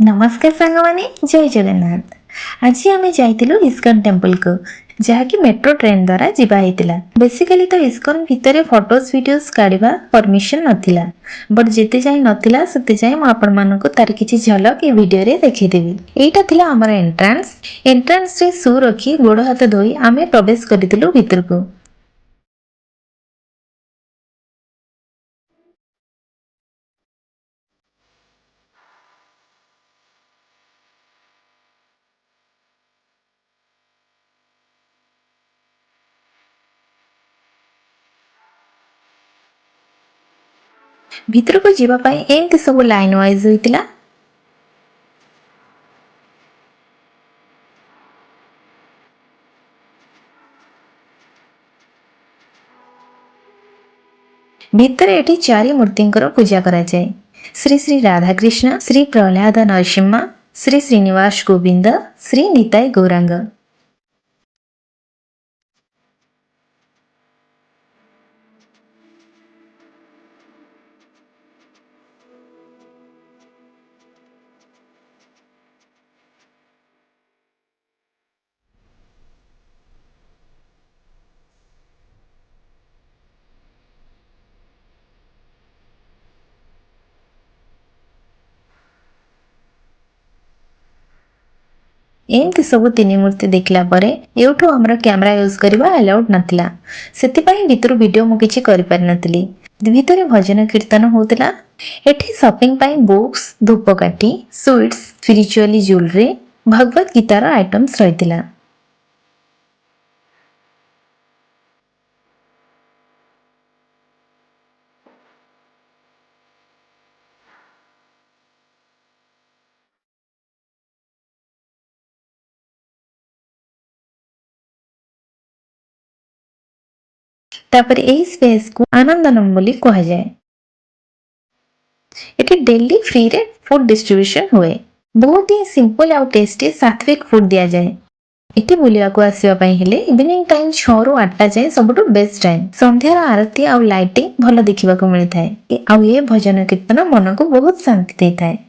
नमस्कार सांग माने जय जगन्नाथ। आज आम जाइलु इस्कन टेम्पल को जहाँकि मेट्रो ट्रेन द्वारा जीवा होता। बेसिकली तो इस्कन भितर फोटोज वीडियोस काढ़ा परमिशन नथिला, बट जिते जाए नथिला सेते जाए मु आपण मानको तार किछि झलक ए वीडियो रे देखैदेबी। एटा थिला हमर एंट्रेंस रे शू रखी गोड़ हाथ धोई आमे प्रवेश करितिलु भितर को। भितर को जीवा पाए एमती सब लाइन वाइज होइतिला। भितर एटी चारि मूर्तिंकर पूजा करा जाए। श्री श्री राधाकृष्ण, श्री प्रहलाद नरसिम्हा, श्री श्रीनिवास गोविंद, श्री निताय गौरांग। एमती सब तीन मूर्ति देखला परे एउठू हमर कैमरा यूज करबा अलाउड नथिला। सेति पई भितरु वीडियो मु किछि करि पार नथिली। भितरे भजन कीर्तन होतला। एठी शॉपिंग पई बुक्स, धूपकाठी, स्वीट्स, स्पिरिचुअली ज्वेलरी, भगवत गीतार आइटम्स रहितला। तापर एही स्पेस को आनंदनम बोली कहा जाए। एटी डेली फ्री रे फूड डिस्ट्रीब्यूशन हुए। बहुत ही सिंपल आउ टेस्टी सात्विक फूड दिया जाए। एटी बुलिया को आसीबा पई हेले इवनिंग टाइम 6 ରୁ 8ଟା जाए सबटु बेस्ट टाइम। संध्यार आरती आउ लाइटिंग भलो देखिबा को मिलि थाए। आउ ये भजन कीर्तन मन को बहुत शांति देता है।